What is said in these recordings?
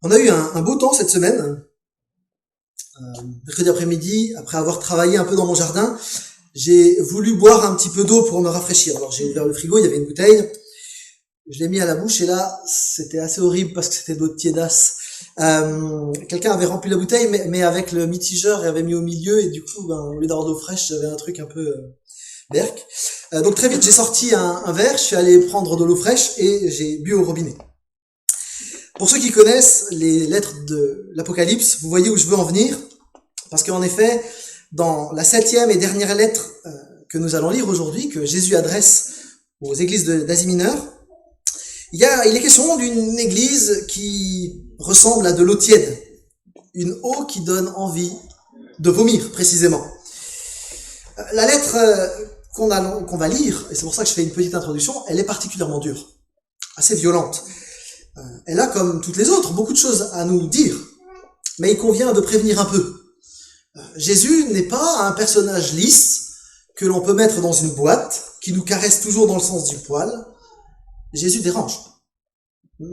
On a eu un beau temps cette semaine. Mercredi après-midi, après avoir travaillé un peu dans mon jardin, j'ai voulu boire un petit peu d'eau pour me rafraîchir. Alors j'ai ouvert le frigo, il y avait une bouteille, je l'ai mis à la bouche et là, c'était assez horrible parce que c'était de l'eau de tiédasse. Quelqu'un avait rempli la bouteille, mais avec le mitigeur et avait mis au milieu et du coup, au lieu d'avoir de l'eau fraîche, j'avais un truc un peu berk. Donc très vite, j'ai sorti un verre, je suis allé prendre de l'eau fraîche et j'ai bu au robinet. Pour ceux qui connaissent les lettres de l'Apocalypse, vous voyez où je veux en venir, parce qu'en effet, dans la 7e et dernière lettre que nous allons lire aujourd'hui, que Jésus adresse aux églises d'Asie mineure, il est question d'une église qui ressemble à de l'eau tiède, une eau qui donne envie de vomir, précisément. La lettre qu'on va lire, et c'est pour ça que je fais une petite introduction, elle est particulièrement dure, assez violente. Elle a, comme toutes les autres, beaucoup de choses à nous dire, mais il convient de prévenir un peu. Jésus n'est pas un personnage lisse que l'on peut mettre dans une boîte, qui nous caresse toujours dans le sens du poil. Jésus dérange.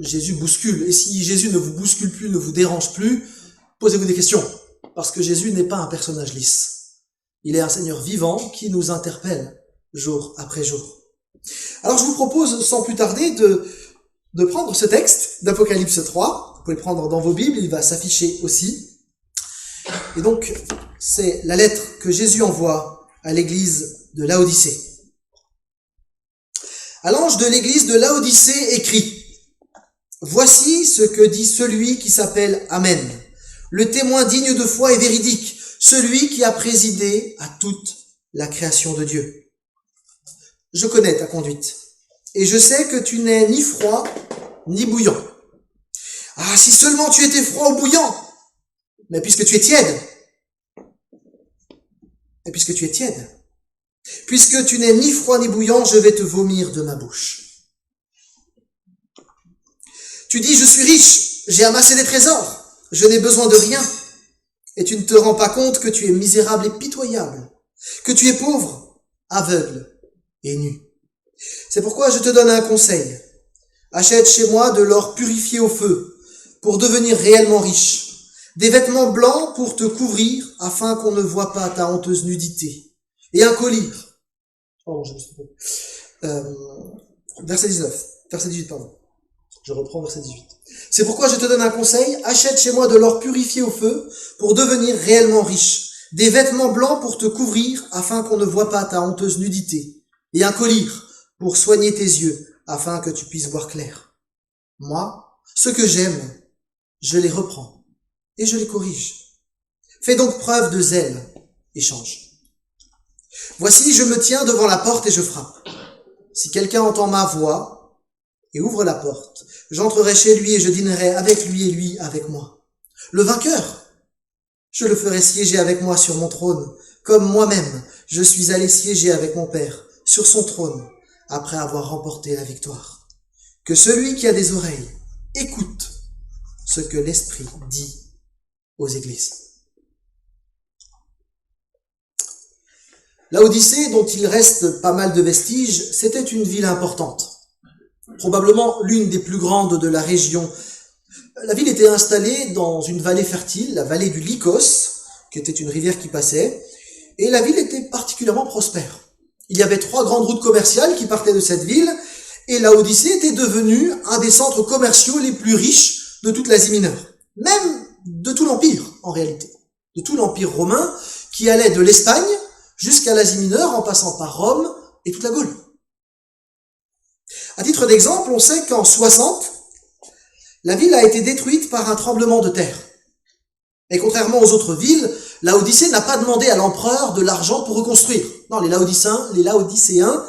Jésus bouscule. Et si Jésus ne vous bouscule plus, ne vous dérange plus, posez-vous des questions. Parce que Jésus n'est pas un personnage lisse. Il est un Seigneur vivant qui nous interpelle jour après jour. Alors je vous propose, sans plus tarder, de prendre ce texte d'Apocalypse 3. Vous pouvez le prendre dans vos Bibles, il va s'afficher aussi. Et donc, c'est la lettre que Jésus envoie à l'église de Laodicée. À l'ange de l'église de Laodicée écrit: Voici ce que dit celui qui s'appelle Amen, le témoin digne de foi et véridique, celui qui a présidé à toute la création de Dieu. Je connais ta conduite, et je sais que tu n'es ni froid ni bouillant. Ah, si seulement tu étais froid ou bouillant! Mais puisque tu es tiède, puisque tu n'es ni froid ni bouillant, je vais te vomir de ma bouche. Tu dis, je suis riche, j'ai amassé des trésors, je n'ai besoin de rien. Et tu ne te rends pas compte que tu es misérable et pitoyable, que tu es pauvre, aveugle et nu. C'est pourquoi je te donne un conseil. Achète chez moi de l'or purifié au feu, pour devenir réellement riche. Des vêtements blancs pour te couvrir, afin qu'on ne voie pas ta honteuse nudité. Et un collier. Verset 18, pardon. Je reprends verset 18. C'est pourquoi je te donne un conseil. Achète chez moi de l'or purifié au feu, pour devenir réellement riche. Des vêtements blancs pour te couvrir, afin qu'on ne voie pas ta honteuse nudité. Et un collier pour soigner tes yeux, afin que tu puisses voir clair. Moi, ceux que j'aime, je les reprends et je les corrige. Fais donc preuve de zèle et change. Voici, je me tiens devant la porte et je frappe. Si quelqu'un entend ma voix et ouvre la porte, j'entrerai chez lui et je dînerai avec lui et lui avec moi. Le vainqueur, je le ferai siéger avec moi sur mon trône, comme moi-même je suis allé siéger avec mon Père sur son trône, après avoir remporté la victoire. Que celui qui a des oreilles écoute ce que l'Esprit dit aux églises. Laodicée, dont il reste pas mal de vestiges, c'était une ville importante, probablement l'une des plus grandes de la région. La ville était installée dans une vallée fertile, la vallée du Lycos, qui était une rivière qui passait, et la ville était particulièrement prospère. Il y avait 3 grandes routes commerciales qui partaient de cette ville, et Laodicée était devenue un des centres commerciaux les plus riches de toute l'Asie mineure. Même de tout l'Empire, en réalité. De tout l'Empire romain, qui allait de l'Espagne jusqu'à l'Asie mineure, en passant par Rome et toute la Gaule. À titre d'exemple, on sait qu'en 60, la ville a été détruite par un tremblement de terre. Et contrairement aux autres villes, Laodicée n'a pas demandé à l'empereur de l'argent pour reconstruire. Non, les Laodicéens,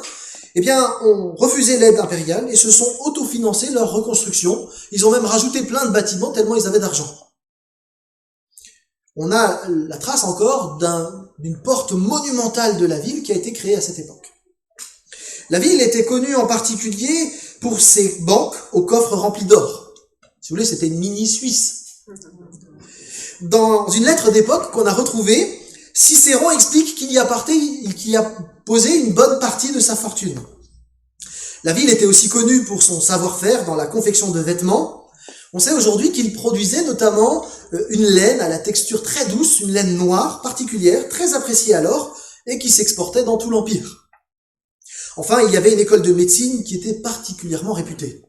ont refusé l'aide impériale et se sont autofinancés leur reconstruction. Ils ont même rajouté plein de bâtiments tellement ils avaient d'argent. On a la trace encore d'une porte monumentale de la ville qui a été créée à cette époque. La ville était connue en particulier pour ses banques aux coffres remplis d'or. Si vous voulez, c'était une mini-Suisse. Dans une lettre d'époque qu'on a retrouvée, Cicéron explique qu'il y a posé une bonne partie de sa fortune. La ville était aussi connue pour son savoir-faire dans la confection de vêtements. On sait aujourd'hui qu'il produisait notamment une laine à la texture très douce, une laine noire particulière, très appréciée alors, et qui s'exportait dans tout l'Empire. Enfin, il y avait une école de médecine qui était particulièrement réputée.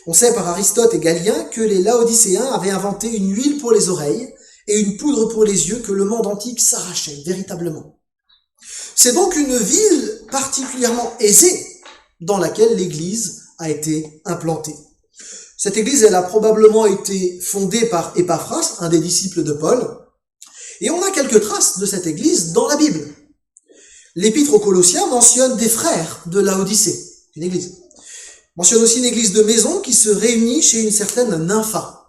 On sait par Aristote et Galien que les Laodicéens avaient inventé une huile pour les oreilles et une poudre pour les yeux que le monde antique s'arrachait véritablement. C'est donc une ville particulièrement aisée dans laquelle l'Église a été implantée. Cette Église, elle a probablement été fondée par Épaphras, un des disciples de Paul, et on a quelques traces de cette Église dans la Bible. L'Épître aux Colossiens mentionne des frères de Laodicée, une église. Mentionne aussi une église de maison qui se réunit chez une certaine Nympha.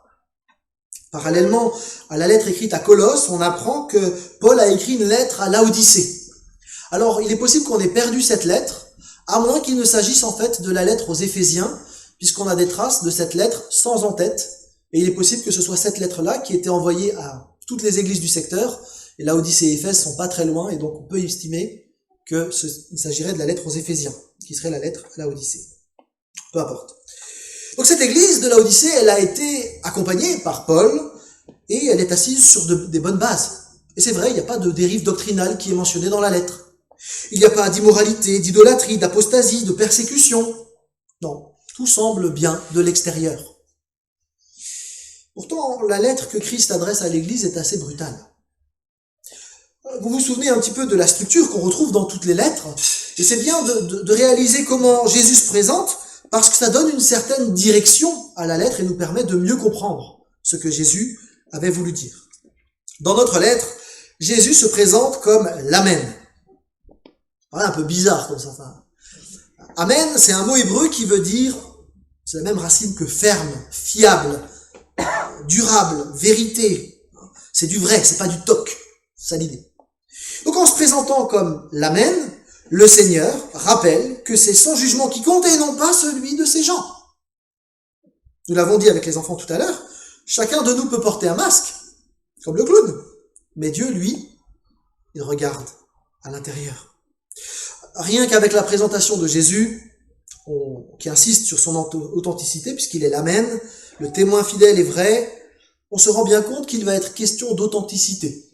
Parallèlement à la lettre écrite à Colosse, on apprend que Paul a écrit une lettre à Laodicée. Alors, il est possible qu'on ait perdu cette lettre, à moins qu'il ne s'agisse en fait de la lettre aux Éphésiens, puisqu'on a des traces de cette lettre sans en-tête, et il est possible que ce soit cette lettre-là qui était envoyée à toutes les églises du secteur, et Laodicée et Éphèse sont pas très loin, et donc on peut estimer qu'il s'agirait de la lettre aux Éphésiens, qui serait la lettre à Laodicée. Peu importe. Donc cette église de Laodicée, elle a été accompagnée par Paul, et elle est assise sur des bonnes bases. Et c'est vrai, il n'y a pas de dérive doctrinale qui est mentionnée dans la lettre. Il n'y a pas d'immoralité, d'idolâtrie, d'apostasie, de persécution. Non, tout semble bien de l'extérieur. Pourtant, la lettre que Christ adresse à l'église est assez brutale. Vous vous souvenez un petit peu de la structure qu'on retrouve dans toutes les lettres, et c'est bien de réaliser comment Jésus se présente, parce que ça donne une certaine direction à la lettre et nous permet de mieux comprendre ce que Jésus avait voulu dire. Dans notre lettre, Jésus se présente comme l'Amen. Voilà, un peu bizarre comme ça. Enfin, Amen, c'est un mot hébreu qui veut dire, c'est la même racine que ferme, fiable, durable, vérité. C'est du vrai, c'est pas du toc. C'est ça l'idée. Donc en se présentant comme l'Amen, le Seigneur rappelle que c'est son jugement qui compte et non pas celui de ses gens. Nous l'avons dit avec les enfants tout à l'heure, chacun de nous peut porter un masque, comme le clown. Mais Dieu, lui, il regarde à l'intérieur. Rien qu'avec la présentation de Jésus, qui insiste sur son authenticité, puisqu'il est l'Amen, le témoin fidèle et vrai, on se rend bien compte qu'il va être question d'authenticité.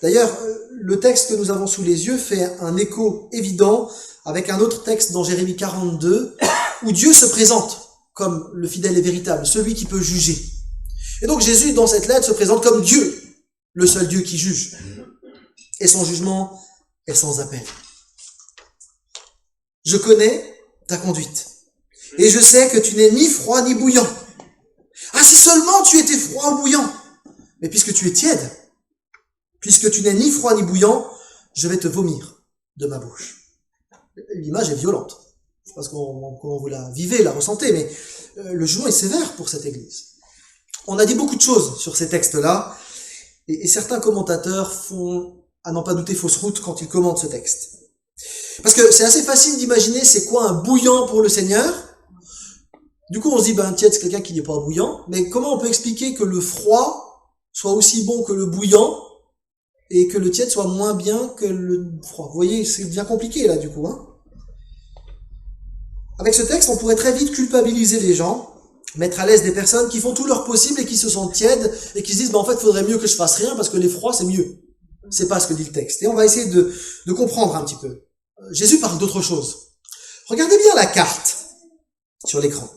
D'ailleurs, le texte que nous avons sous les yeux fait un écho évident avec un autre texte dans Jérémie 42, où Dieu se présente comme le fidèle et véritable, celui qui peut juger. Et donc Jésus, dans cette lettre, se présente comme Dieu, le seul Dieu qui juge. Et son jugement est sans appel. Je connais ta conduite, et je sais que tu n'es ni froid ni bouillant. Ah, si seulement tu étais froid ou bouillant! Mais puisque tu es tiède, puisque tu n'es ni froid ni bouillant, je vais te vomir de ma bouche. L'image est violente. Je ne sais pas comment vous la vivez, la ressentez, mais le jugement est sévère pour cette église. On a dit beaucoup de choses sur ces textes-là, et certains commentateurs font, à n'en pas douter, fausse route quand ils commentent ce texte. Parce que c'est assez facile d'imaginer c'est quoi un bouillant pour le Seigneur. Du coup, on se dit, tiède, c'est quelqu'un qui n'est pas bouillant, mais comment on peut expliquer que le froid soit aussi bon que le bouillant, et que le tiède soit moins bien que le froid? Vous voyez, c'est bien compliqué là, du coup, hein. Avec ce texte, on pourrait très vite culpabiliser les gens, mettre à l'aise des personnes qui font tout leur possible et qui se sentent tièdes et qui se disent, en fait, il faudrait mieux que je fasse rien parce que les froids, c'est mieux. C'est pas ce que dit le texte. Et on va essayer de comprendre un petit peu. Jésus parle d'autre chose. Regardez bien la carte sur l'écran.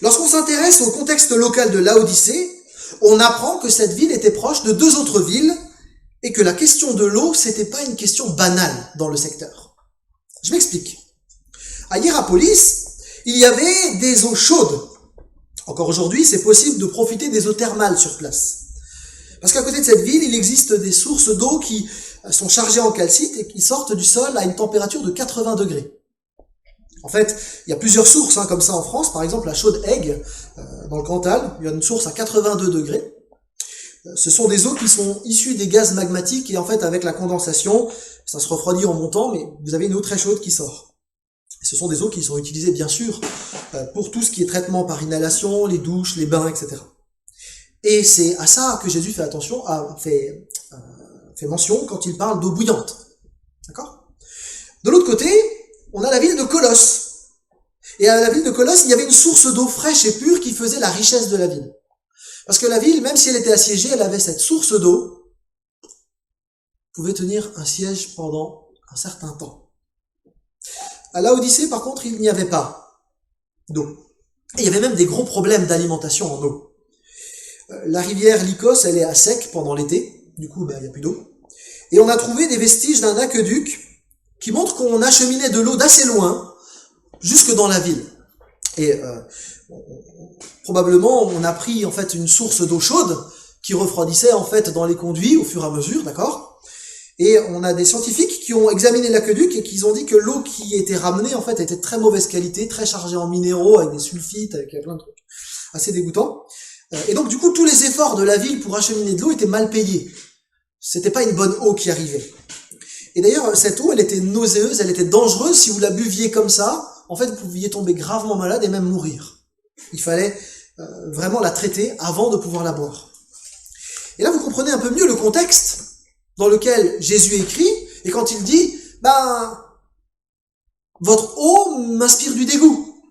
Lorsqu'on s'intéresse au contexte local de Laodicée, on apprend que cette ville était proche de deux autres villes et que la question de l'eau, c'était pas une question banale dans le secteur. Je m'explique. À Hiérapolis, il y avait des eaux chaudes. Encore aujourd'hui, c'est possible de profiter des eaux thermales sur place. Parce qu'à côté de cette ville, il existe des sources d'eau qui sont chargées en calcite et qui sortent du sol à une température de 80 degrés. En fait, il y a plusieurs sources comme ça en France. Par exemple, la Chaude-Aigle, dans le Cantal, il y a une source à 82 degrés. Ce sont des eaux qui sont issues des gaz magmatiques et en fait, avec la condensation, ça se refroidit en montant, mais vous avez une eau très chaude qui sort. Et ce sont des eaux qui sont utilisées, bien sûr, pour tout ce qui est traitement par inhalation, les douches, les bains, etc. Et c'est à ça que Jésus fait mention quand il parle d'eau bouillante. D'accord ? De l'autre côté, on a la ville de Colosse. Et à la ville de Colosse, il y avait une source d'eau fraîche et pure qui faisait la richesse de la ville. Parce que la ville, même si elle était assiégée, elle avait cette source d'eau, pouvait tenir un siège pendant un certain temps. À Laodicée, par contre, il n'y avait pas d'eau. Et il y avait même des gros problèmes d'alimentation en eau. La rivière Lycos, elle est à sec pendant l'été, du coup, il n'y a plus d'eau. Et on a trouvé des vestiges d'un aqueduc qui montrent qu'on acheminait de l'eau d'assez loin, jusque dans la ville. Et probablement, on a pris en fait une source d'eau chaude qui refroidissait en fait dans les conduits au fur et à mesure, d'accord ? Et on a des scientifiques qui ont examiné l'aqueduc et qui ont dit que l'eau qui était ramenée en fait était de très mauvaise qualité, très chargée en minéraux, avec des sulfites, avec plein de trucs assez dégoûtants. Et donc du coup, tous les efforts de la ville pour acheminer de l'eau étaient mal payés. C'était pas une bonne eau qui arrivait. Et d'ailleurs, cette eau, elle était nauséeuse, elle était dangereuse. Si vous la buviez comme ça, en fait, vous pouviez tomber gravement malade et même mourir. Il fallait vraiment la traiter avant de pouvoir la boire. Et là, vous comprenez un peu mieux le contexte dans lequel Jésus écrit, et quand il dit, votre eau m'inspire du dégoût.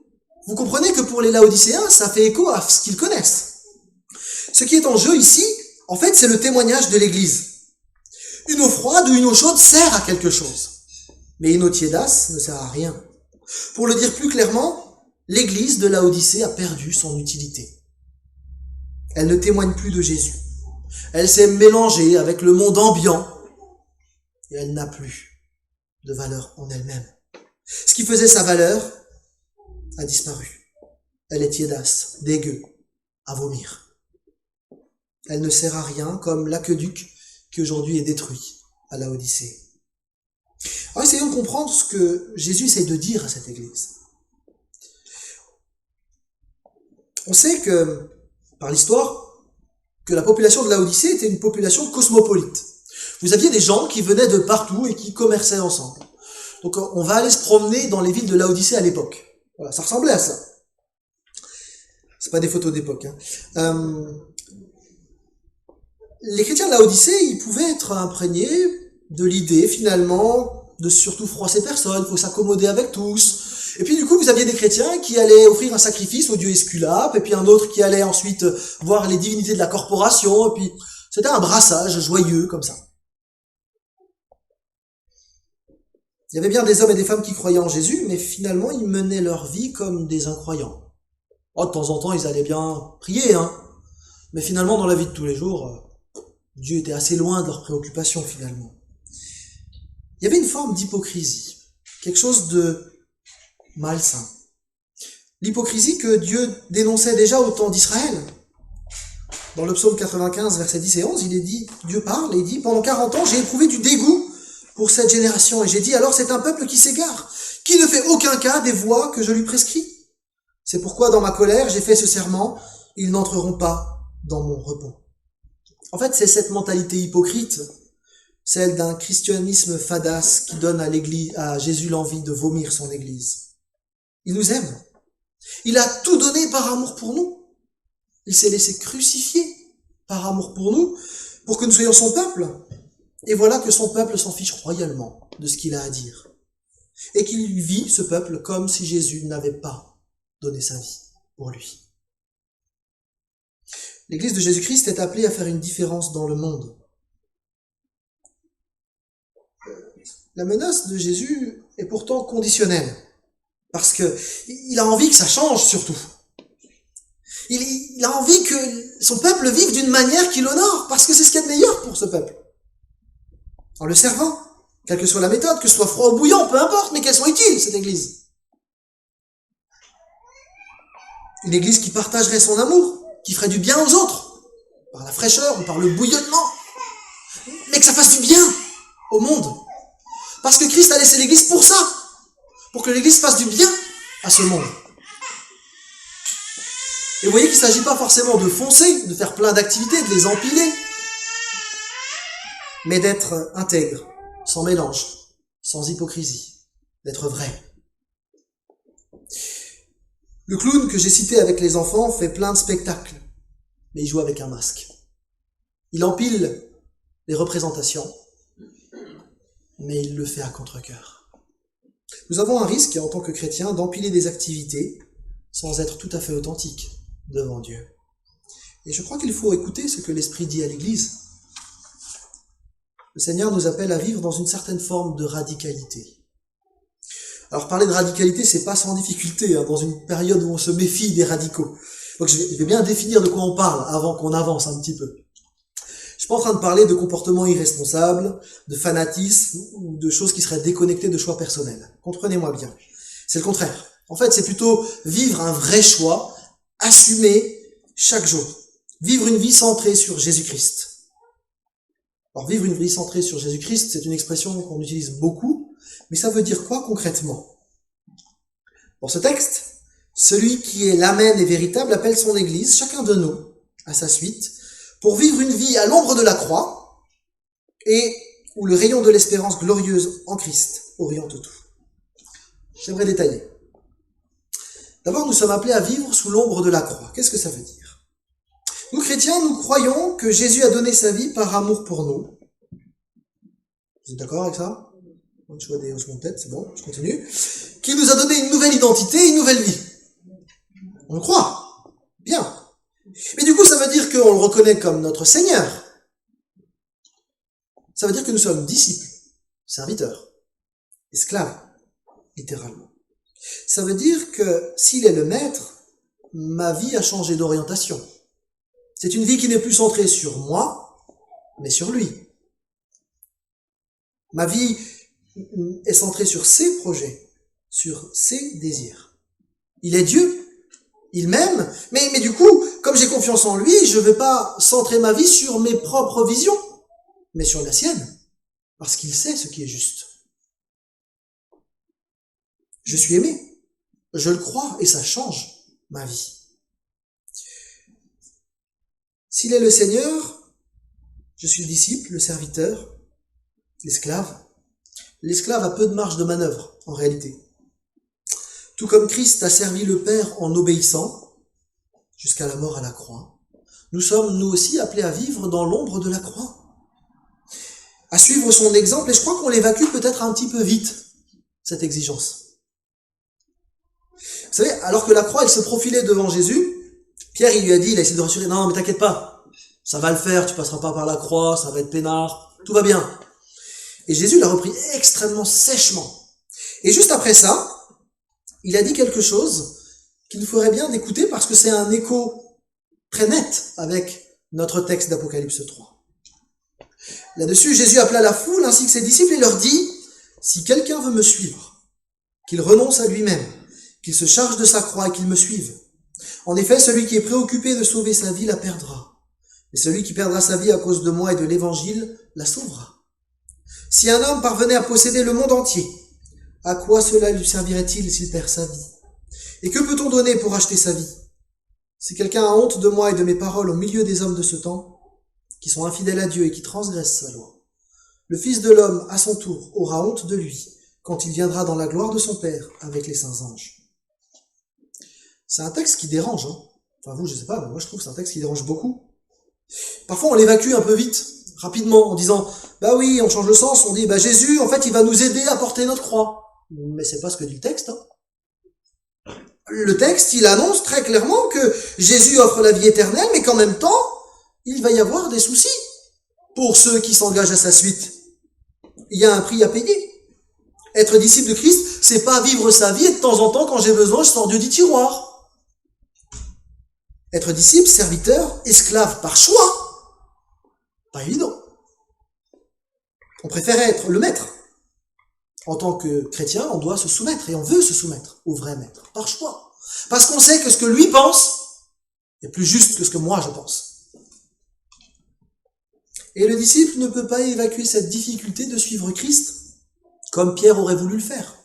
Vous comprenez que pour les Laodicéens, ça fait écho à ce qu'ils connaissent. Ce qui est en jeu ici, en fait, c'est le témoignage de l'Église. Une eau froide ou une eau chaude sert à quelque chose. Mais une eau tiédasse ne sert à rien. Pour le dire plus clairement, l'Église de Laodicée a perdu son utilité. Elle ne témoigne plus de Jésus. Elle s'est mélangée avec le monde ambiant et elle n'a plus de valeur en elle-même. Ce qui faisait sa valeur a disparu. Elle est tiédasse, dégueu, à vomir. Elle ne sert à rien comme l'aqueduc qui aujourd'hui est détruit à Laodicée. Alors essayons de comprendre ce que Jésus essaye de dire à cette église. On sait que, par l'histoire, que la population de Laodicée était une population cosmopolite. Vous aviez des gens qui venaient de partout et qui commerçaient ensemble. Donc on va aller se promener dans les villes de Laodicée à l'époque. Voilà, ça ressemblait à ça. C'est pas des photos d'époque. Les chrétiens de Laodicée, ils pouvaient être imprégnés de l'idée, finalement, de surtout froisser personne, il faut s'accommoder avec tous. Et puis du coup, vous aviez des chrétiens qui allaient offrir un sacrifice au dieu Esculape, et puis un autre qui allait ensuite voir les divinités de la corporation, et puis c'était un brassage joyeux, comme ça. Il y avait bien des hommes et des femmes qui croyaient en Jésus, mais finalement, ils menaient leur vie comme des incroyants. Oh, de temps en temps, ils allaient bien prier, mais finalement, dans la vie de tous les jours, Dieu était assez loin de leurs préoccupations, finalement. Il y avait une forme d'hypocrisie, quelque chose de malsain. L'hypocrisie que Dieu dénonçait déjà au temps d'Israël. Dans le psaume 95, versets 10 et 11, il est dit, Dieu parle et dit, « Pendant 40 ans, j'ai éprouvé du dégoût pour cette génération. Et j'ai dit, alors c'est un peuple qui s'égare, qui ne fait aucun cas des voies que je lui prescris. C'est pourquoi dans ma colère, j'ai fait ce serment, ils n'entreront pas dans mon repos. » En fait, c'est cette mentalité hypocrite, celle d'un christianisme fadasse qui donne à Jésus l'envie de vomir son église. Il nous aime. Il a tout donné par amour pour nous. Il s'est laissé crucifier par amour pour nous, pour que nous soyons son peuple. Et voilà que son peuple s'en fiche royalement de ce qu'il a à dire. Et qu'il vit, ce peuple, comme si Jésus n'avait pas donné sa vie pour lui. L'Église de Jésus-Christ est appelée à faire une différence dans le monde. La menace de Jésus est pourtant conditionnelle, parce que il a envie que ça change surtout. Il a envie que son peuple vive d'une manière qui l'honore, parce que c'est ce qu'il y a de meilleur pour ce peuple. En le servant, quelle que soit la méthode, que ce soit froid ou bouillant, peu importe, mais qu'elle soit utile, cette Église. Une Église qui partagerait son amour, qui ferait du bien aux autres, par la fraîcheur ou par le bouillonnement, mais que ça fasse du bien au monde. Parce que Christ a laissé l'Église pour ça, pour que l'Église fasse du bien à ce monde. Et vous voyez qu'il ne s'agit pas forcément de foncer, de faire plein d'activités, de les empiler, mais d'être intègre, sans mélange, sans hypocrisie, d'être vrai. Le clown que j'ai cité avec les enfants fait plein de spectacles, mais il joue avec un masque. Il empile les représentations, mais il le fait à contre-cœur. Nous avons un risque, en tant que chrétiens, d'empiler des activités sans être tout à fait authentiques devant Dieu. Et je crois qu'il faut écouter ce que l'Esprit dit à l'Église. Le Seigneur nous appelle à vivre dans une certaine forme de radicalité. Alors parler de radicalité, c'est pas sans difficulté, dans une période où on se méfie des radicaux. Donc je vais bien définir de quoi on parle avant qu'on avance un petit peu. Je suis pas en train de parler de comportements irresponsables, de fanatisme ou de choses qui seraient déconnectées de choix personnels. Comprenez-moi bien. C'est le contraire. En fait, c'est plutôt vivre un vrai choix, assumé chaque jour. Vivre une vie centrée sur Jésus-Christ. Alors vivre une vie centrée sur Jésus-Christ, c'est une expression qu'on utilise beaucoup, mais ça veut dire quoi concrètement? Dans ce texte, celui qui est l'Amen et véritable appelle son Église, chacun de nous, à sa suite, pour vivre une vie à l'ombre de la croix et où le rayon de l'espérance glorieuse en Christ oriente tout. J'aimerais détailler. D'abord, nous sommes appelés à vivre sous l'ombre de la croix. Qu'est-ce que ça veut dire? Nous, chrétiens, nous croyons que Jésus a donné sa vie par amour pour nous. Vous êtes d'accord avec ça? Je vois des haussements de tête, c'est bon, je continue. Qu'il nous a donné une nouvelle identité, une nouvelle vie. On le croit. Bien. Mais du coup, ça veut dire qu'on le reconnaît comme notre Seigneur. Ça veut dire que nous sommes disciples, serviteurs, esclaves, littéralement. Ça veut dire que s'il est le maître, ma vie a changé d'orientation. C'est une vie qui n'est plus centrée sur moi, mais sur lui. Ma vie est centrée sur ses projets, sur ses désirs. Il est Dieu, il m'aime, mais du coup, comme j'ai confiance en lui, je ne vais pas centrer ma vie sur mes propres visions, mais sur la sienne, parce qu'il sait ce qui est juste. Je suis aimé, je le crois, et ça change ma vie. S'il est le Seigneur, je suis le disciple, le serviteur, l'esclave. L'esclave a peu de marge de manœuvre, en réalité. Tout comme Christ a servi le Père en obéissant, jusqu'à la mort à la croix, nous sommes nous aussi appelés à vivre dans l'ombre de la croix, à suivre son exemple, et je crois qu'on l'évacue peut-être un petit peu vite, cette exigence. Vous savez, alors que la croix, elle se profilait devant Jésus, Pierre, il lui a dit, il a essayé de rassurer, non, mais t'inquiète pas, ça va le faire, tu passeras pas par la croix, ça va être peinard, tout va bien. Et Jésus l'a repris extrêmement sèchement. Et juste après ça, il a dit quelque chose qu'il nous ferait bien d'écouter parce que c'est un écho très net avec notre texte d'Apocalypse 3. Là-dessus, Jésus appela la foule ainsi que ses disciples et leur dit, si quelqu'un veut me suivre, qu'il renonce à lui-même, qu'il se charge de sa croix et qu'il me suive. En effet, celui qui est préoccupé de sauver sa vie la perdra. Et celui qui perdra sa vie à cause de moi et de l'évangile la sauvera. Si un homme parvenait à posséder le monde entier, à quoi cela lui servirait-il s'il perd sa vie? Et que peut-on donner pour acheter sa vie? Si quelqu'un a honte de moi et de mes paroles au milieu des hommes de ce temps, qui sont infidèles à Dieu et qui transgressent sa loi, le Fils de l'homme, à son tour, aura honte de lui, quand il viendra dans la gloire de son Père avec les saints anges. C'est un texte qui dérange, Enfin vous, je sais pas, mais moi je trouve que c'est un texte qui dérange beaucoup. Parfois on l'évacue un peu vite, rapidement, en disant, bah oui, on change le sens, on dit, bah Jésus, en fait, il va nous aider à porter notre croix. Mais c'est pas ce que dit le texte, Le texte, il annonce très clairement que Jésus offre la vie éternelle, mais qu'en même temps, il va y avoir des soucis pour ceux qui s'engagent à sa suite. Il y a un prix à payer. Être disciple de Christ, c'est pas vivre sa vie et de temps en temps, quand j'ai besoin, je sors Dieu du tiroir. Être disciple, serviteur, esclave par choix, pas évident. On préfère être le maître. En tant que chrétien, on doit se soumettre et on veut se soumettre au vrai maître, par choix. Parce qu'on sait que ce que lui pense est plus juste que ce que moi je pense. Et le disciple ne peut pas évacuer cette difficulté de suivre Christ comme Pierre aurait voulu le faire.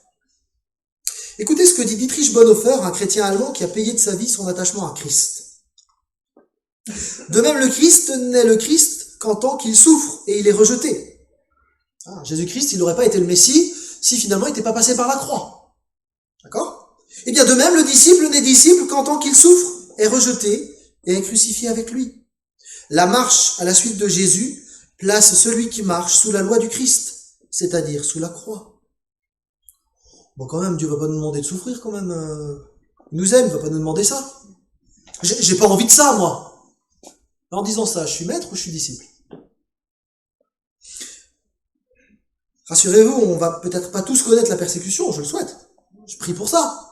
Écoutez ce que dit Dietrich Bonhoeffer, un chrétien allemand qui a payé de sa vie son attachement à Christ. De même, le Christ n'est le Christ qu'en tant qu'il souffre et il est rejeté. Jésus-Christ, il n'aurait pas été le Messie si finalement il n'était pas passé par la croix. D'accord? Eh bien, de même, le disciple n'est disciple qu'en tant qu'il souffre, est rejeté et est crucifié avec lui. La marche à la suite de Jésus place celui qui marche sous la loi du Christ, c'est-à-dire sous la croix. Bon, quand même, Dieu va pas nous demander de souffrir, quand même. Il nous aime, il va pas nous demander ça. J'ai pas envie de ça, moi. En disant ça, je suis maître ou je suis disciple? Rassurez-vous, on va peut-être pas tous connaître la persécution, je le souhaite. Je prie pour ça.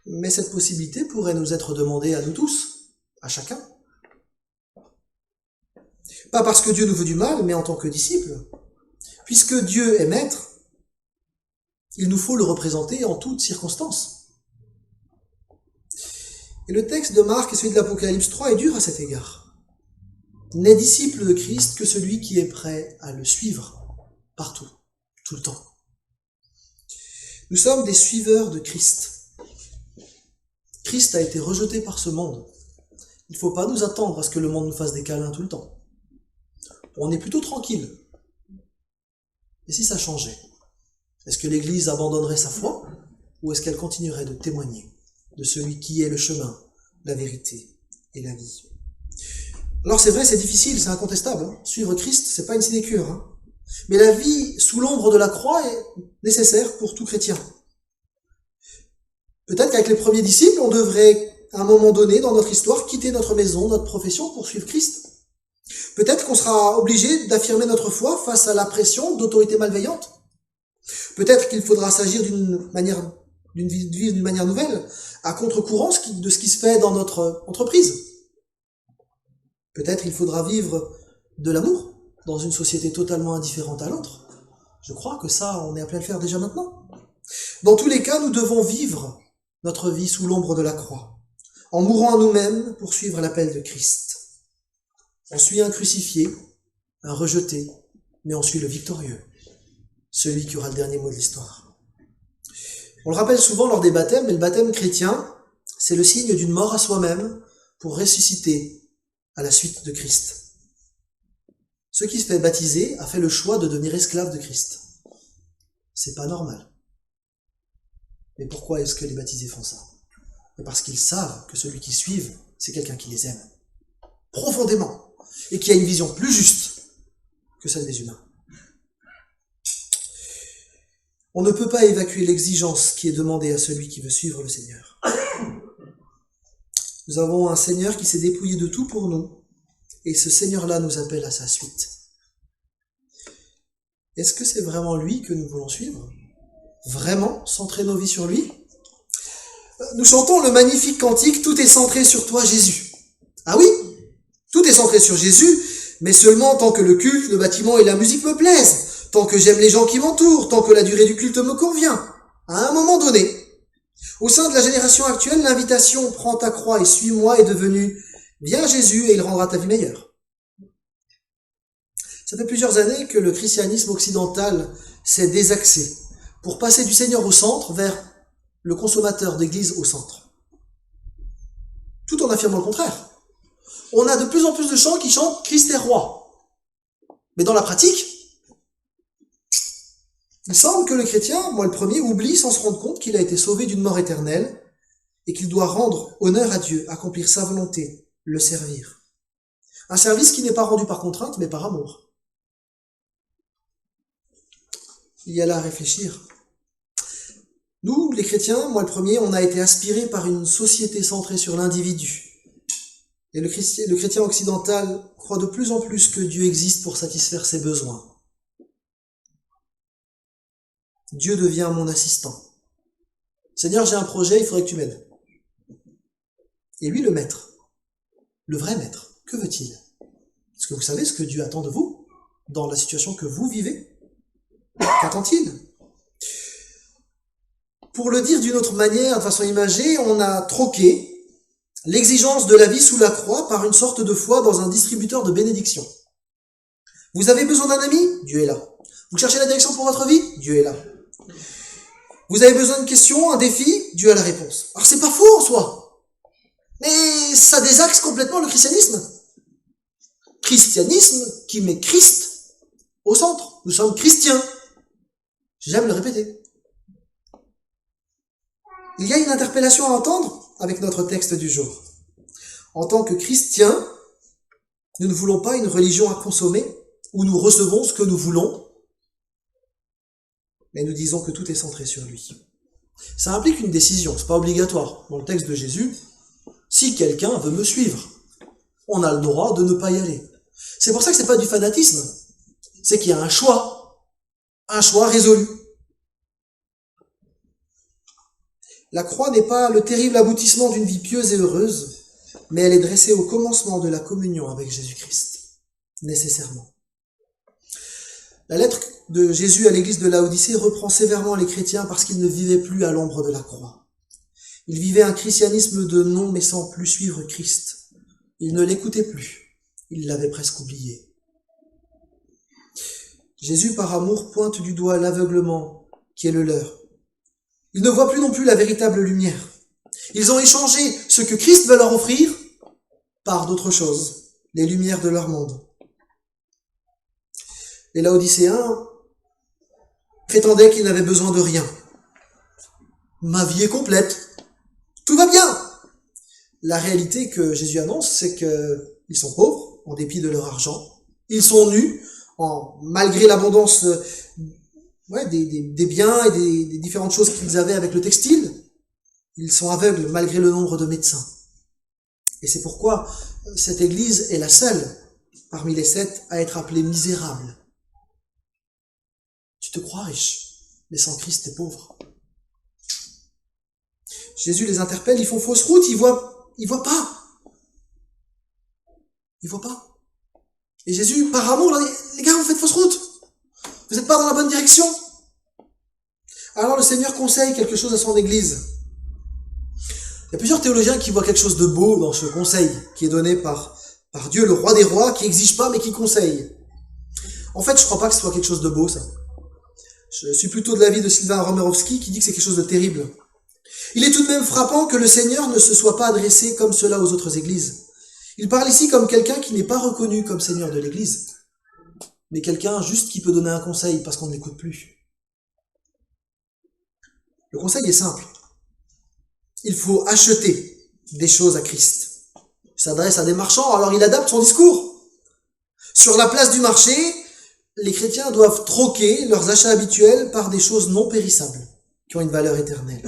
Mais cette possibilité pourrait nous être demandée à nous tous, à chacun. Pas parce que Dieu nous veut du mal, mais en tant que disciples. Puisque Dieu est maître, il nous faut le représenter en toutes circonstances. Et le texte de Marc et celui de l'Apocalypse 3 est dur à cet égard. N'est disciple de Christ que celui qui est prêt à le suivre partout, tout le temps. Nous sommes des suiveurs de Christ. Christ a été rejeté par ce monde. Il ne faut pas nous attendre à ce que le monde nous fasse des câlins tout le temps. On est plutôt tranquille. Et si ça changeait? Est-ce que l'Église abandonnerait sa foi ou est-ce qu'elle continuerait de témoigner de celui qui est le chemin, la vérité et la vie? Alors c'est vrai, c'est difficile, c'est incontestable. Hein. Suivre Christ, c'est pas une sinécure. Hein. Mais la vie sous l'ombre de la croix est nécessaire pour tout chrétien. Peut-être qu'avec les premiers disciples, on devrait, à un moment donné dans notre histoire, quitter notre maison, notre profession pour suivre Christ. Peut-être qu'on sera obligé d'affirmer notre foi face à la pression d'autorités malveillantes. Peut-être qu'il faudra s'agir d'une vie d'une manière nouvelle, à contre-courant de ce qui se fait dans notre entreprise. Peut-être il faudra vivre de l'amour dans une société totalement indifférente à l'autre. Je crois que ça, on est appelé à le faire déjà maintenant. Dans tous les cas, nous devons vivre notre vie sous l'ombre de la croix, en mourant à nous-mêmes pour suivre l'appel de Christ. On suit un crucifié, un rejeté, mais on suit le victorieux, celui qui aura le dernier mot de l'histoire. On le rappelle souvent lors des baptêmes, mais le baptême chrétien, c'est le signe d'une mort à soi-même pour ressusciter à la suite de Christ. Ceux qui se fait baptiser a fait le choix de devenir esclave de Christ. C'est pas normal. Mais pourquoi est-ce que les baptisés font ça? Parce qu'ils savent que celui qui suivent, c'est quelqu'un qui les aime profondément et qui a une vision plus juste que celle des humains. On ne peut pas évacuer l'exigence qui est demandée à celui qui veut suivre le Seigneur. Nous avons un Seigneur qui s'est dépouillé de tout pour nous, et ce Seigneur-là nous appelle à sa suite. Est-ce que c'est vraiment lui que nous voulons suivre? Vraiment centrer nos vies sur lui? Nous chantons le magnifique cantique « Tout est centré sur toi, Jésus ». Ah oui, tout est centré sur Jésus, mais seulement tant que le culte, le bâtiment et la musique me plaisent, tant que j'aime les gens qui m'entourent, tant que la durée du culte me convient. À un moment donné, au sein de la génération actuelle, l'invitation « Prends ta croix et suis-moi » est devenue « Viens Jésus et il rendra ta vie meilleure ». Ça fait plusieurs années que le christianisme occidental s'est désaxé pour passer du Seigneur au centre vers le consommateur d'église au centre. Tout en affirmant le contraire. On a de plus en plus de chants qui chantent « Christ est roi ». Mais dans la pratique, il semble que le chrétien, moi le premier, oublie sans se rendre compte qu'il a été sauvé d'une mort éternelle et qu'il doit rendre honneur à Dieu, accomplir sa volonté, le servir. Un service qui n'est pas rendu par contrainte, mais par amour. Il y a là à réfléchir. Nous, les chrétiens, moi le premier, on a été aspirés par une société centrée sur l'individu. Et le chrétien occidental croit de plus en plus que Dieu existe pour satisfaire ses besoins. Dieu devient mon assistant. Seigneur, j'ai un projet, il faudrait que tu m'aides. Et lui, le maître, le vrai maître, que veut-il? Est-ce que vous savez ce que Dieu attend de vous dans la situation que vous vivez? Qu'attend-il? Pour le dire d'une autre manière, de façon imagée, on a troqué l'exigence de la vie sous la croix par une sorte de foi dans un distributeur de bénédictions. Vous avez besoin d'un ami? Dieu est là. Vous cherchez la direction pour votre vie? Dieu est là. Vous avez besoin d'une question, un défi? Dieu a la réponse. Alors c'est pas faux en soi, mais ça désaxe complètement le christianisme. Christianisme qui met Christ au centre. Nous sommes chrétiens. J'aime le répéter. Il y a une interpellation à entendre avec notre texte du jour. En tant que chrétiens, nous ne voulons pas une religion à consommer où nous recevons ce que nous voulons, mais nous disons que tout est centré sur lui. Ça implique une décision, c'est pas obligatoire. Dans le texte de Jésus, si quelqu'un veut me suivre, on a le droit de ne pas y aller. C'est pour ça que c'est pas du fanatisme, c'est qu'il y a un choix résolu. La croix n'est pas le terrible aboutissement d'une vie pieuse et heureuse, mais elle est dressée au commencement de la communion avec Jésus-Christ, nécessairement. La lettre de Jésus à l'église de Laodicée reprend sévèrement les chrétiens parce qu'ils ne vivaient plus à l'ombre de la croix. Ils vivaient un christianisme de nom mais sans plus suivre Christ. Ils ne l'écoutaient plus, ils l'avaient presque oublié. Jésus, par amour, pointe du doigt l'aveuglement qui est le leur. Ils ne voient plus non plus la véritable lumière. Ils ont échangé ce que Christ veut leur offrir par d'autres choses, les lumières de leur monde. Les Laodicéens prétendaient qu'ils n'avaient besoin de rien. Ma vie est complète. Tout va bien. La réalité que Jésus annonce, c'est qu'ils sont pauvres, en dépit de leur argent. Ils sont nus, malgré l'abondance des biens et des différentes choses qu'ils avaient avec le textile. Ils sont aveugles, malgré le nombre de médecins. Et c'est pourquoi cette église est la seule, parmi les 7, à être appelée misérable. Tu te crois riche, mais sans Christ, t'es pauvre. Jésus les interpelle, ils font fausse route, ils voient pas. Ils voient pas. Et Jésus, par amour, leur dit, les gars, vous faites fausse route. Vous n'êtes pas dans la bonne direction. Alors le Seigneur conseille quelque chose à son église. Il y a plusieurs théologiens qui voient quelque chose de beau dans ce conseil qui est donné par Dieu, le roi des rois, qui exige pas mais qui conseille. En fait, je crois pas que ce soit quelque chose de beau, ça. Je suis plutôt de l'avis de Sylvain Romerovski qui dit que c'est quelque chose de terrible. Il est tout de même frappant que le Seigneur ne se soit pas adressé comme cela aux autres églises. Il parle ici comme quelqu'un qui n'est pas reconnu comme Seigneur de l'église, mais quelqu'un juste qui peut donner un conseil parce qu'on ne l'écoute plus. Le conseil est simple. Il faut acheter des choses à Christ. Il s'adresse à des marchands, alors il adapte son discours. Sur la place du marché, les chrétiens doivent troquer leurs achats habituels par des choses non périssables, qui ont une valeur éternelle.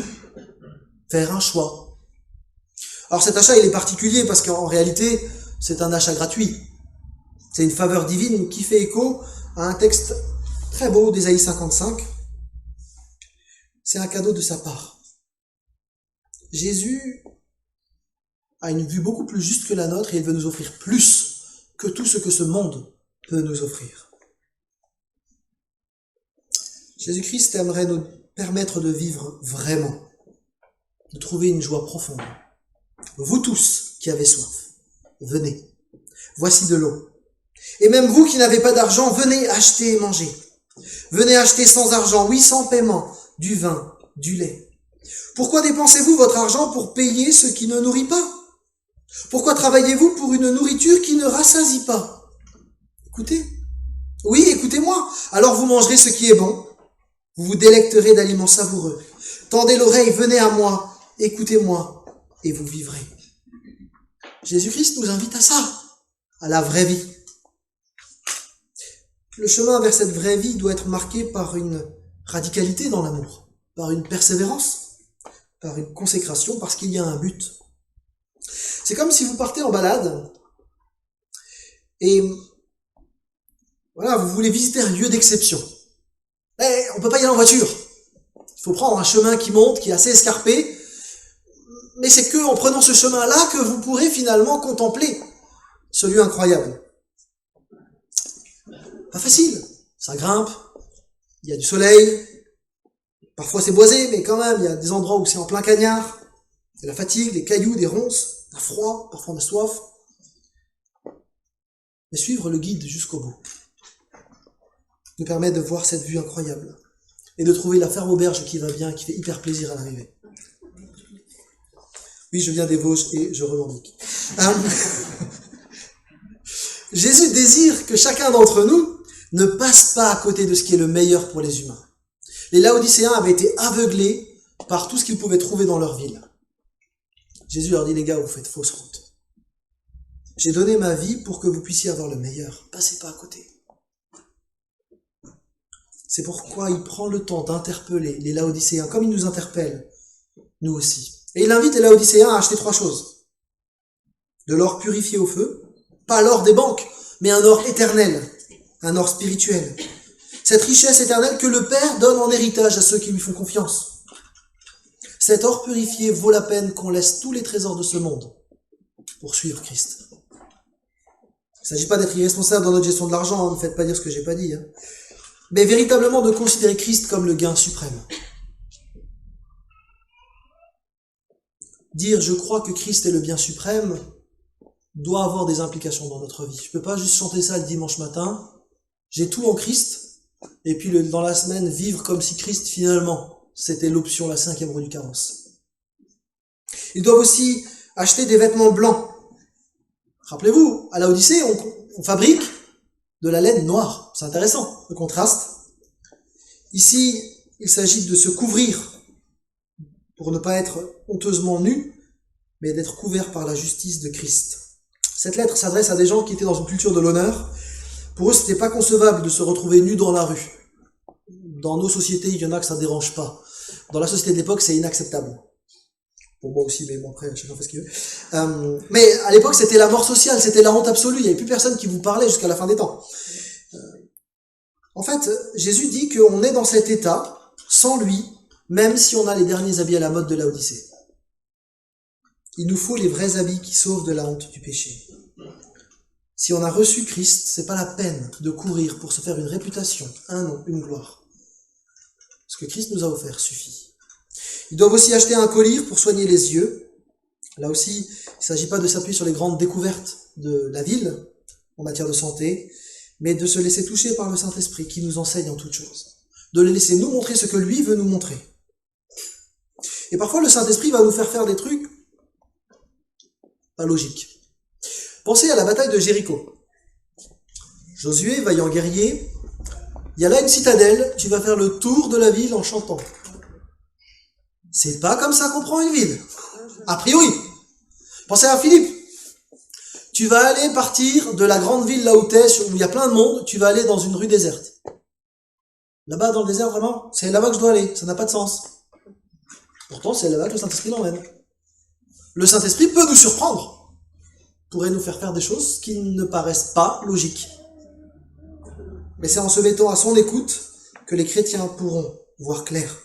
Faire un choix. Alors cet achat, il est particulier parce qu'en réalité, c'est un achat gratuit. C'est une faveur divine qui fait écho à un texte très beau d'Ésaïe 55. C'est un cadeau de sa part. Jésus a une vue beaucoup plus juste que la nôtre et il veut nous offrir plus que tout ce que ce monde peut nous offrir. Jésus-Christ aimerait nous permettre de vivre vraiment, de trouver une joie profonde. Vous tous qui avez soif, venez. Voici de l'eau. Et même vous qui n'avez pas d'argent, venez acheter et manger. Venez acheter sans argent, oui, sans paiement, du vin, du lait. Pourquoi dépensez-vous votre argent pour payer ce qui ne nourrit pas? Pourquoi travaillez-vous pour une nourriture qui ne rassasie pas? Écoutez. Oui, écoutez-moi. Alors vous mangerez ce qui est bon. Vous vous délecterez d'aliments savoureux. Tendez l'oreille, venez à moi, écoutez-moi, et vous vivrez. Jésus-Christ nous invite à ça, à la vraie vie. Le chemin vers cette vraie vie doit être marqué par une radicalité dans l'amour, par une persévérance, par une consécration, parce qu'il y a un but. C'est comme si vous partez en balade et voilà, vous voulez visiter un lieu d'exception. Mais on peut pas y aller en voiture. Il faut prendre un chemin qui monte, qui est assez escarpé. Mais c'est que en prenant ce chemin-là que vous pourrez finalement contempler ce lieu incroyable. Pas facile. Ça grimpe. Il y a du soleil. Parfois c'est boisé, mais quand même, il y a des endroits où c'est en plein cagnard. Il y a la fatigue, les cailloux, des ronces, un froid, parfois on a soif. Mais suivre le guide jusqu'au bout nous permet de voir cette vue incroyable et de trouver la ferme auberge qui va bien, qui fait hyper plaisir à l'arrivée. Oui, je viens des Vosges et je revendique. Jésus désire que chacun d'entre nous ne passe pas à côté de ce qui est le meilleur pour les humains. Les Laodicéens avaient été aveuglés par tout ce qu'ils pouvaient trouver dans leur ville. Jésus leur dit, les gars, vous faites fausse route. J'ai donné ma vie pour que vous puissiez avoir le meilleur. Passez pas à côté. C'est pourquoi il prend le temps d'interpeller les Laodicéens, comme il nous interpelle, nous aussi. Et il invite les Laodicéens à acheter 3 choses. De l'or purifié au feu, pas l'or des banques, mais un or éternel, un or spirituel. Cette richesse éternelle que le Père donne en héritage à ceux qui lui font confiance. Cet or purifié vaut la peine qu'on laisse tous les trésors de ce monde pour suivre Christ. Il ne s'agit pas d'être irresponsable dans notre gestion de l'argent, ne faites pas dire ce que j'ai pas dit, mais véritablement de considérer Christ comme le gain suprême. Dire « je crois que Christ est le bien suprême » doit avoir des implications dans notre vie. Je peux pas juste chanter ça le dimanche matin, j'ai tout en Christ, et puis dans la semaine vivre comme si Christ finalement c'était l'option, la 5e roue du carrosse. Ils doivent aussi acheter des vêtements blancs. Rappelez-vous, à Laodicée, on fabrique de la laine noire. C'est intéressant, le contraste. Ici, il s'agit de se couvrir pour ne pas être honteusement nu, mais d'être couvert par la justice de Christ. Cette lettre s'adresse à des gens qui étaient dans une culture de l'honneur. Pour eux, c'était pas concevable de se retrouver nus dans la rue. Dans nos sociétés, il y en a que ça dérange pas. Dans la société de l'époque, c'est inacceptable. Pour moi aussi, mais bon, après, chacun fait ce qu'il veut. Mais à l'époque, c'était la mort sociale, c'était la honte absolue. Il n'y avait plus personne qui vous parlait jusqu'à la fin des temps. En fait, Jésus dit qu'on est dans cet état, sans lui, même si on a les derniers habits à la mode de Laodicée. Il nous faut les vrais habits qui sauvent de la honte du péché. Si on a reçu Christ, c'est pas la peine de courir pour se faire une réputation, un nom, une gloire. Ce que Christ nous a offert suffit. Ils doivent aussi acheter un collyre pour soigner les yeux. Là aussi, il ne s'agit pas de s'appuyer sur les grandes découvertes de la ville en matière de santé, mais de se laisser toucher par le Saint-Esprit qui nous enseigne en toutes choses. De le laisser nous montrer ce que lui veut nous montrer. Et parfois, le Saint-Esprit va nous faire des trucs pas logiques. Pensez à la bataille de Jéricho. Josué, vaillant guerrier, il y a là une citadelle, tu vas faire le tour de la ville en chantant. C'est pas comme ça qu'on prend une ville. A priori. Pensez à Philippe. Tu vas aller partir de la grande ville là où t'es, où il y a plein de monde, tu vas aller dans une rue déserte. Là-bas dans le désert, vraiment, c'est là-bas que je dois aller, ça n'a pas de sens. Pourtant, c'est là-bas que le Saint-Esprit l'emmène. Le Saint-Esprit peut nous surprendre, pourrait nous faire des choses qui ne paraissent pas logiques. Mais c'est en se mettant à son écoute que les chrétiens pourront voir clair.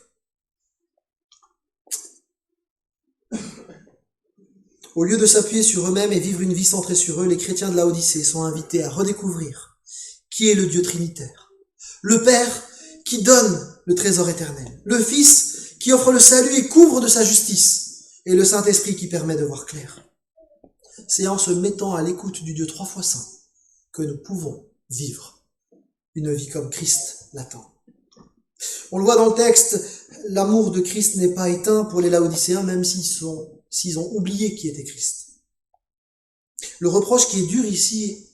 Au lieu de s'appuyer sur eux-mêmes et vivre une vie centrée sur eux, les chrétiens de Laodicée sont invités à redécouvrir qui est le Dieu trinitaire. Le Père qui donne le trésor éternel. Le Fils qui offre le salut et couvre de sa justice. Et le Saint-Esprit qui permet de voir clair. C'est en se mettant à l'écoute du Dieu 3 fois saint que nous pouvons vivre une vie comme Christ l'attend. On le voit dans le texte, l'amour de Christ n'est pas éteint pour les Laodicéens, même s'ils ont oublié qui était Christ. Le reproche qui est dur ici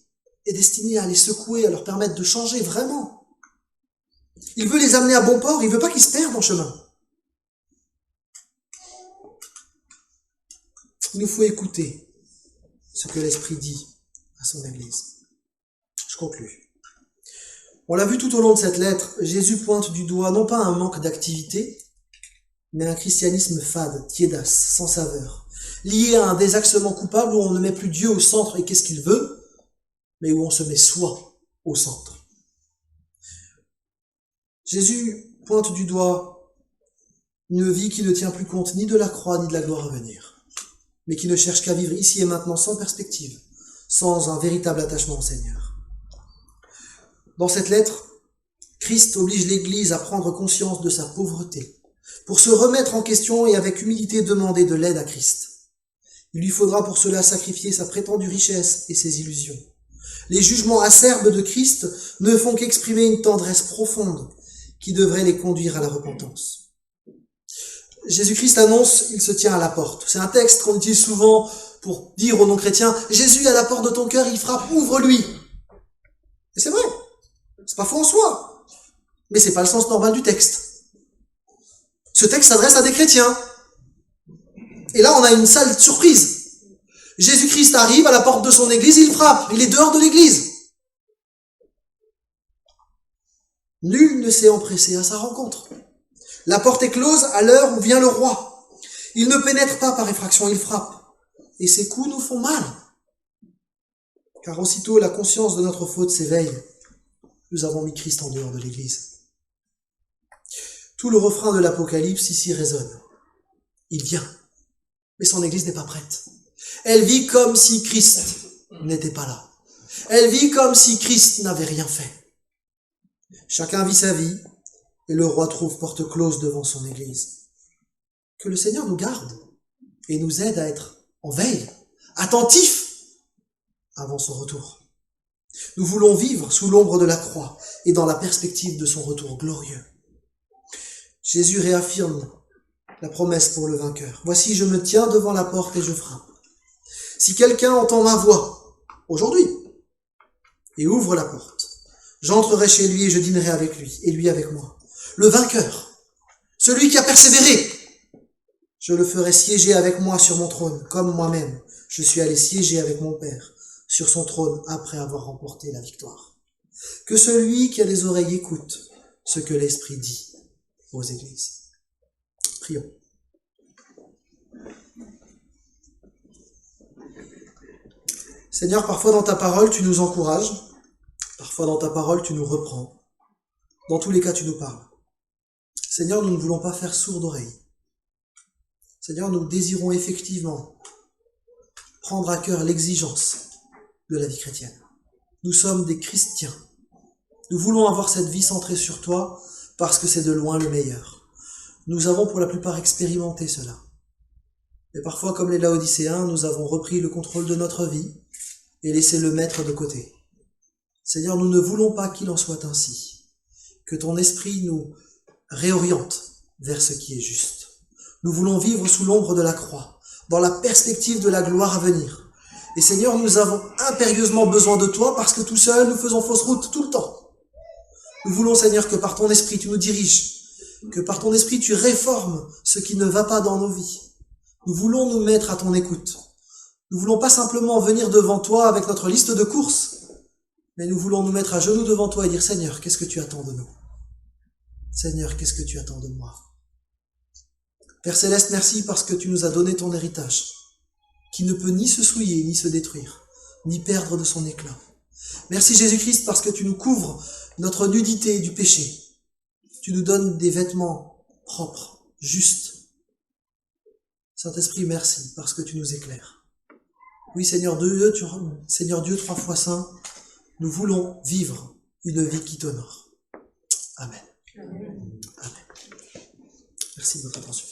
est destiné à les secouer, à leur permettre de changer vraiment. Il veut les amener à bon port, il veut pas qu'ils se perdent en chemin. Il nous faut écouter ce que l'Esprit dit à son Église. Je conclus. On l'a vu tout au long de cette lettre, Jésus pointe du doigt non pas un manque d'activité, mais un christianisme fade, tiédasse, sans saveur, lié à un désaxement coupable où on ne met plus Dieu au centre et qu'est-ce qu'il veut, mais où on se met soi au centre. Jésus pointe du doigt une vie qui ne tient plus compte ni de la croix ni de la gloire à venir, mais qui ne cherche qu'à vivre ici et maintenant sans perspective, sans un véritable attachement au Seigneur. Dans cette lettre, Christ oblige l'Église à prendre conscience de sa pauvreté, pour se remettre en question et avec humilité demander de l'aide à Christ. Il lui faudra pour cela sacrifier sa prétendue richesse et ses illusions. Les jugements acerbes de Christ ne font qu'exprimer une tendresse profonde qui devrait les conduire à la repentance. Jésus-Christ annonce, il se tient à la porte. C'est un texte qu'on utilise souvent pour dire aux non-chrétiens, Jésus est à la porte de ton cœur, il frappe, ouvre-lui. Et c'est vrai, c'est pas faux en soi, mais c'est pas le sens normal du texte. Ce texte s'adresse à des chrétiens. Et là, on a une sale surprise. Jésus-Christ arrive à la porte de son église, il frappe, il est dehors de l'église. Nul ne s'est empressé à sa rencontre. La porte est close à l'heure où vient le roi. Il ne pénètre pas par effraction, il frappe. Et ses coups nous font mal. Car aussitôt la conscience de notre faute s'éveille. Nous avons mis Christ en dehors de l'Église. Tout le refrain de l'Apocalypse ici résonne. Il vient, mais son Église n'est pas prête. Elle vit comme si Christ n'était pas là. Elle vit comme si Christ n'avait rien fait. Chacun vit sa vie, et le roi trouve porte close devant son Église. Que le Seigneur nous garde et nous aide à être en veille, attentifs avant son retour. Nous voulons vivre sous l'ombre de la croix et dans la perspective de son retour glorieux. Jésus réaffirme la promesse pour le vainqueur. Voici, je me tiens devant la porte et je frappe. Si quelqu'un entend ma voix aujourd'hui et ouvre la porte, j'entrerai chez lui et je dînerai avec lui et lui avec moi. Le vainqueur, celui qui a persévéré, je le ferai siéger avec moi sur mon trône, comme moi-même je suis allé siéger avec mon Père sur son trône après avoir remporté la victoire. Que celui qui a des oreilles écoute ce que l'Esprit dit aux églises. Prions. Seigneur, parfois dans ta parole, tu nous encourages. Parfois dans ta parole, tu nous reprends. Dans tous les cas, tu nous parles. Seigneur, nous ne voulons pas faire sourde oreille. Seigneur, nous désirons effectivement prendre à cœur l'exigence de la vie chrétienne. Nous sommes des chrétiens. Nous voulons avoir cette vie centrée sur toi parce que c'est de loin le meilleur. Nous avons pour la plupart expérimenté cela. Mais parfois, comme les Laodicéens, nous avons repris le contrôle de notre vie et laissé le maître de côté. Seigneur, nous ne voulons pas qu'il en soit ainsi. Que ton esprit nous réoriente vers ce qui est juste. Nous voulons vivre sous l'ombre de la croix, dans la perspective de la gloire à venir. Et Seigneur, nous avons impérieusement besoin de toi parce que tout seuls, nous faisons fausse route tout le temps. Nous voulons, Seigneur, que par ton esprit, tu nous diriges, que par ton esprit, tu réformes ce qui ne va pas dans nos vies. Nous voulons nous mettre à ton écoute. Nous voulons pas simplement venir devant toi avec notre liste de courses, mais nous voulons nous mettre à genoux devant toi et dire, Seigneur, qu'est-ce que tu attends de nous? Seigneur, qu'est-ce que tu attends de moi? Père Céleste, merci parce que tu nous as donné ton héritage, qui ne peut ni se souiller, ni se détruire, ni perdre de son éclat. Merci Jésus-Christ parce que tu nous couvres notre nudité du péché. Tu nous donnes des vêtements propres, justes. Saint-Esprit, merci parce que tu nous éclaires. Oui, Seigneur Dieu, Seigneur Dieu, 3 fois saint, nous voulons vivre une vie qui t'honore. Amen. Amen. Merci de votre attention.